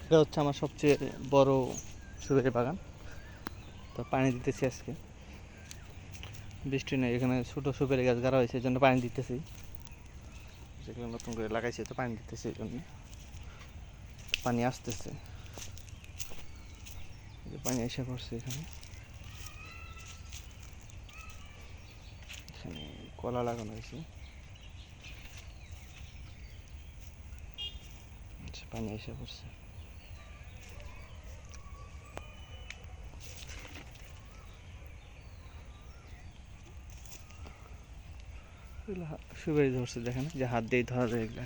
এটা হচ্ছে আমার সবচেয়ে বড় সুপারি বাগান। তো পানি দিতেছি আজকে, বৃষ্টি নেই, এখানে ছোটো সুপারি গাছ গাড়া হয়েছে, এই জন্য পানি দিতেছি। যেগুলো নতুন করে লাগাইছে তো পানি দিতেছি, এই জন্য পানি আসতেছে। পানি এসে পড়ছে এখানে। এখানে কলা লাগানো হয়েছে, পানি এসে পড়ছে। সুপারি ধরছে, দেখেন যে হাত দিয়ে ধরা যায় এগুলা।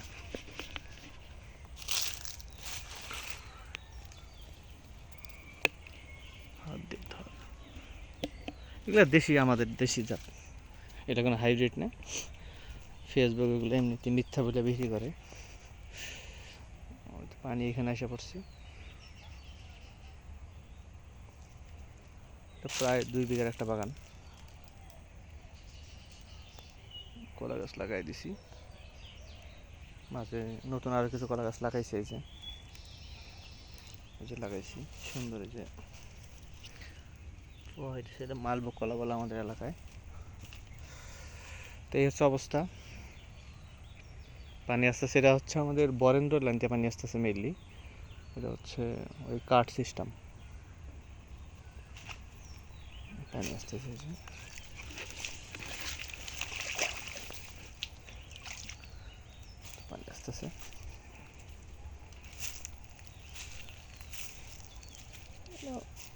হাত দিয়ে ধরা, এগুলা দেশি, আমাদের দেশি জাত, এটা কোনো হাইব্রিড না। ফেসবুক এগুলো এমনিতে মিথ্যা বলে বিক্রি করে। পানি এখানে এসে পড়ছে, প্রায় 2 বিঘার একটা বাগান। কলা গাছ লাগাই দিছি, মাঝে নতুন আরো কিছু কলা গাছ লাগাইছে। এই যে লাগাইছি সুন্দর, এই যে সেটা মালভোগ কলা বলে আমাদের এলাকায়। তো এই হচ্ছে অবস্থা। পানি আসতেছে, এটা হচ্ছে আমাদের বরেন্দ্র লাইন থেকে পানি আসতেছে মেইনলি। এটা হচ্ছে ওই কাঠ সিস্টেম পানি আসতেছে, পানি আসতেছে।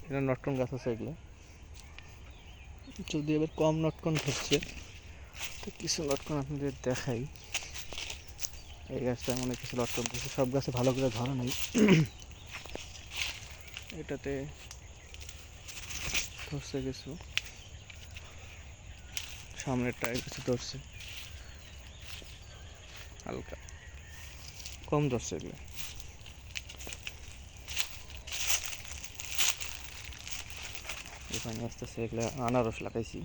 এটা নটকন গাছ আছে, এগুলো যদি এবার কম নটকন ধরছে, তো কিছু লটকন আপনাদের দেখাই। এই গাছটা অনেক কিছু লটকন ধরছে, সব গাছে ভালো করে ধরা নেই। এটাতে ধরছে কিছু, সামনেরটায় কিছু ধরছে, হালকা কম ধরছে এগুলো। এখানে আসতেছে, এগুলো আনারস লাগাইছি।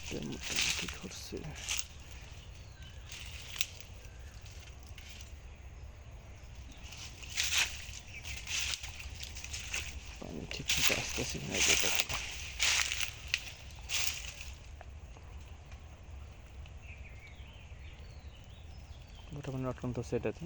মোটামুটি ধরছে, পানি ঠিক মতো আসতেছে না। মোটামুটি নটকন ধরছে এটাতে।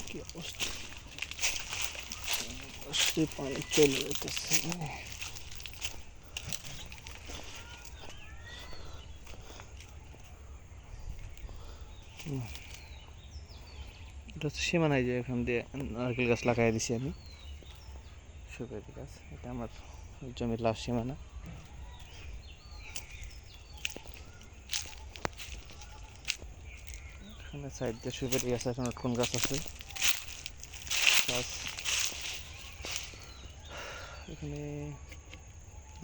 কি অবস্থা, পানি চলে যেতেছে। এটা হচ্ছে সীমানায়, যে এখান দিয়ে নারকেল গাছ লাগাই দিছি আমি, সুপারি গাছ। এটা আমার জমির লাস্ট সীমানা। এখানে সাইড দিয়ে সুপারি গাছ আছে, নটকন গাছ আছে, প্লাস এখানে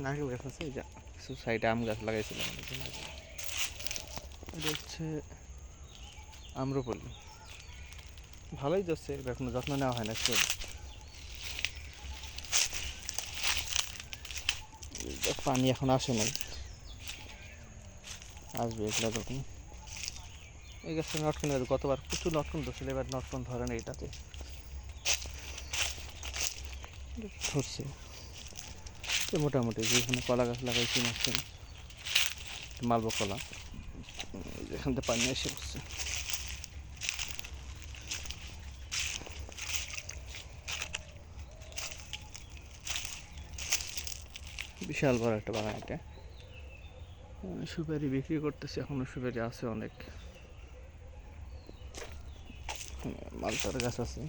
নারকেল গাছ আছে। এই যে কিছু সাইডে আম গাছ লাগাইছিলাম। এটা হচ্ছে আম্রপল্লী, ভালোই যাচ্ছে, এখনো যত্ন নেওয়া হয় না। পানি এখন আসে নাই, আসবে এগুলো যখন। এই গাছটা নটকন গাছ, গতবার প্রচুর নটকন ধরছিল, এবার নটকন ধরে না এটাতে, ধরছে মোটামুটি। যেখানে কলা গাছ লাগাইছি মাঝখানে, মালভোগ কলা, এখান থেকে পানি এসে পড়ছে। বিশাল বড় একটা বাগান এটা। সুপারি বিক্রি করতেছে, এখনো সুপারি আছে অনেক। মালটার গাছ আছে,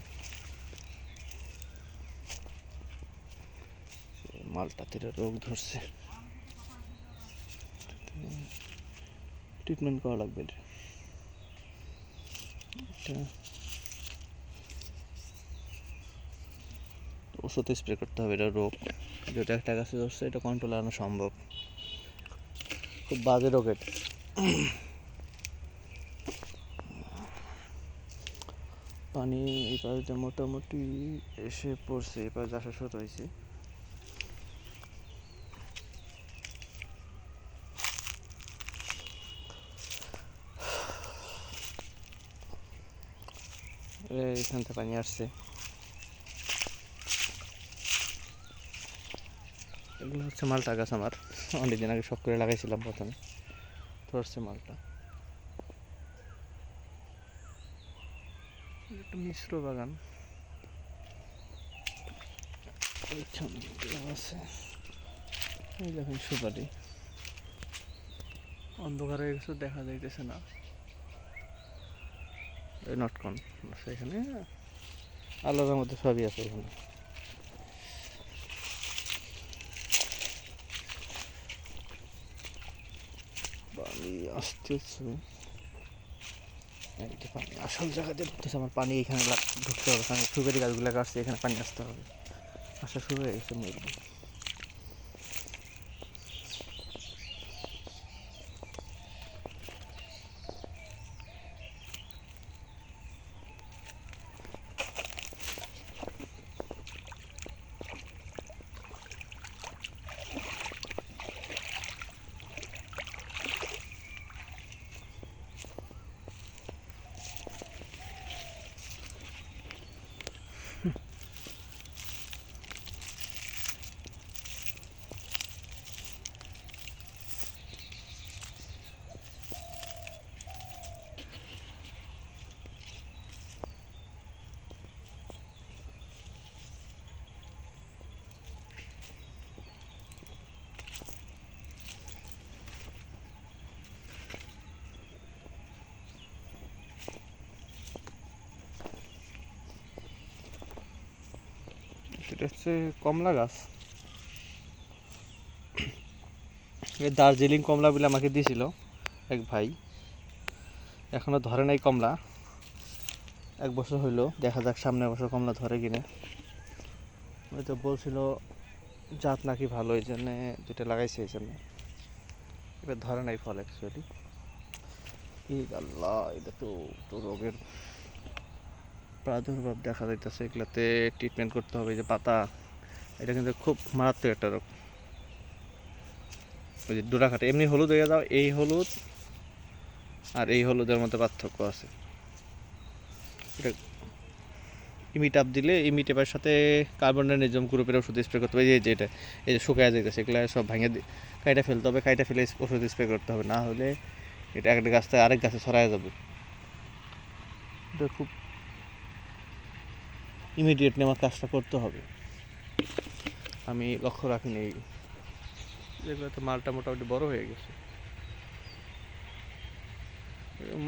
মালটাতে রোগ ধরছে, ট্রিটমেন্ট করা লাগবে। এটা ওষুধ স্প্রে করতে হবে, এটা রোগ যেটা একটা গাছে ধরছে, এটা কন্ট্রোল আনা সম্ভব। খুব বাজে রোগ এটা। পানি এই পাশে মোটামুটি এসে পড়ছে, এই পাশে আসা শুরু হয়েছে। এখান থেকে পানি আসছে। এগুলো হচ্ছে মালটা গাছ, আমার অনেকদিন আগে শখ করে লাগাইছিলাম, প্রথমে ধরছে মালটা। একটা মিশ্র বাগান আছে, এই দেখেন সুপারি। অন্ধকার হয়ে গেছে, দেখা যাইতেছে না। এই নটকন আছে এখানে, আলোর মধ্যে সবই আছে এখানে। পানি আসতেছে, পানি আসল জায়গাতে ঢুকতেছে আমার। পানি এখানে ঢুকতে হবে, কারণ সুপারি গাছগুলো কাটছে, এখানে পানি আসতে হবে। আসা শুরু হয়ে গেছে মুরগি। এটা হচ্ছে কমলা গাছ। এই দার্জিলিং কমলা বলে আমাকে দিয়েছিল এক ভাই, এখনো ধরে নাই কমলা। 1 বছর হইলো, দেখা যাক সামনের বছর কমলা ধরে কিনা। হয়তো বলছিল জাত নাকি ভালো, এই জন্যে যেটা লাগাইছে, এই জন্য এবার ধরে নাই ফল অ্যাকচুয়ালি। আল্লাহ, এটা তো রোগের প্রাদুর্ভাব দেখা যাইতেছে। এগুলাতে ট্রিটমেন্ট করতে হবে। যে পাতা, এটা কিন্তু খুব মারাত্মক একটা রোগ। ওই যে ডোরা কাটে, এমনি হলুদ হয়ে যাও, এই হলুদ আর এই হলুদের মধ্যে পার্থক্য আছে। এটা ইমিটাপ দিলে, ইমিটেপের সাথে কার্বনডাইনিজম গ্রুপের ওষুধ স্প্রে করতে হবে। এই যে এটা, এই যে শুকায় যেতেছে, এগুলো সব ভেঙে কাইটা ফেলতে হবে। কাইটা ফেলে ওষুধ স্প্রে করতে হবে, না হলে এটা একটা গাছ থেকে আরেক গাছে ছড়ায় যাবে। এটা খুব ইমিডিয়েটলি আমার কাজটা করতে হবে। আমি লক্ষ্য রাখিনি। এগুলো তো মালটা মোটামুটি বড় হয়ে গেছে,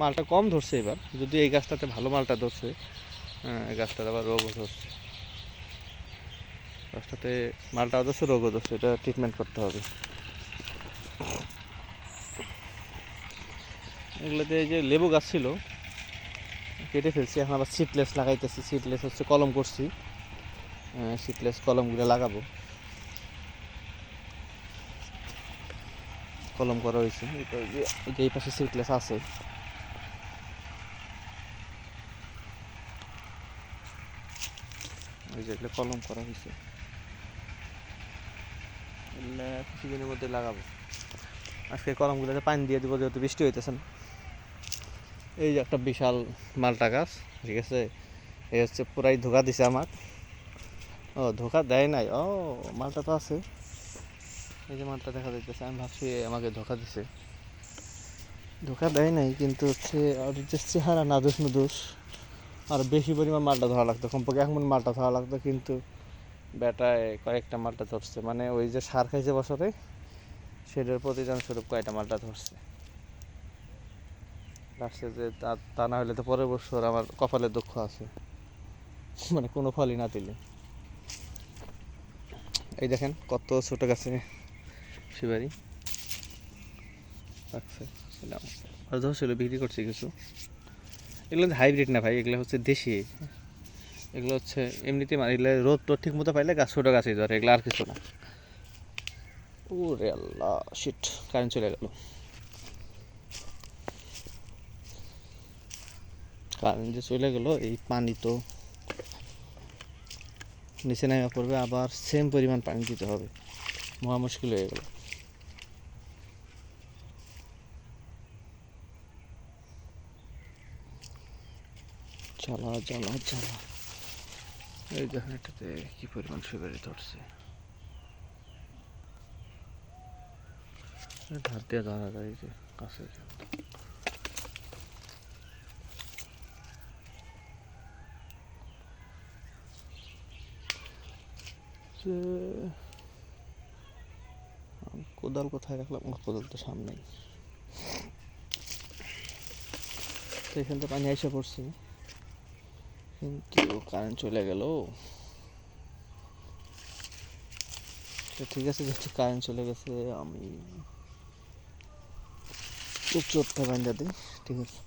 মালটা কম ধরছে এবার। যদি এই গাছটাতে ভালো মালটা ধরছে, এই গাছটাতে আবার রোগও ধরছে। গাছটাতে মালটাও ধরছে, রোগও ধরছে, এটা ট্রিটমেন্ট করতে হবে। এগুলোতে এই যে লেবু গাছ ছিল, কেটে ফেলছি, এখন আবার সিডলেস লাগাইতেছি। সিডলেস হচ্ছে কলম করছি, সিডলেস কলমগুলো লাগাবো। কলম করা হয়েছে, এই পাশে সিডলেস আছে। ওই যেগুলো কলম করা হয়েছে, এগুলো কিছুদিনের মধ্যে লাগাবো। আজকে কলমগুলোতে পানি দিয়ে দেবো, যেহেতু বৃষ্টি হইতেছে না। এই যে একটা বিশাল মালটা গাছ, ঠিক আছে। এই হচ্ছে পুরাই ধোকা দিছে আমার। ও, ধোকা দেয় নাই, ও মালটা তো আছে। এই যে মালটা দেখা যাইতেছে, আমি ভাবছি আমাকে ধোকা দিছে। ধোকা দেয় নাই, কিন্তু হচ্ছে আর যে চেহারা না দোষ দোষ আর বেশি পরিমাণ মালটা ধরা লাগতো, কমপক্ষে 1 মণ মালটা ধরা লাগতো, কিন্তু বেটায় কয়েকটা মালটা ধরছে, মানে ওই যে সার খাইছে বছরে সেটার প্রতিদান স্বরূপ কয়েকটা মালটা ধরছে। লাগছে যে তা না হলে তো পরের বছর আমার কপালে দুঃখ আছে, মানে কোনো ফলই না দিলে। এই দেখেন কত ছোট গাছে সুপারি লাগছে, আর ধরছিল বিক্রি করছি কিছু। এগুলো হাইব্রিড না ভাই, এগুলো হচ্ছে দেশি। এগুলো হচ্ছে এমনিতে এগুলো রোদ টোদ ঠিক মতো পাইলে গাছ ছোটো গাছই ধরে, এগুলো আর কিছু না। ও রে আল্লাহ, শিট, কারেন্ট চলে গেল। কারেন্ট যে চলে গেল, এই পানি তো নিচে নামা পড়বে, আবার সেম পরিমাণ পানি দিতে হবে, মহা মুশকিল হয়ে গেল। জ্বালা জ্বালা জ্বালা। এই দেখেন এটাতে কি পরিমাণ সুপারি ধরছে, ধার দিয়ে ধরা যায় যে কাছে। কোদাল কোথায় রাখলাম? কোদাল তো সামনেই। তো এখান থেকে পানি এসে পড়ছে, কিন্তু কারেন্ট চলে গেল। ঠিক আছে, যেহেতু কারেন্ট চলে গেছে আমি চোখটা বান্ধা দিই, ঠিক আছে।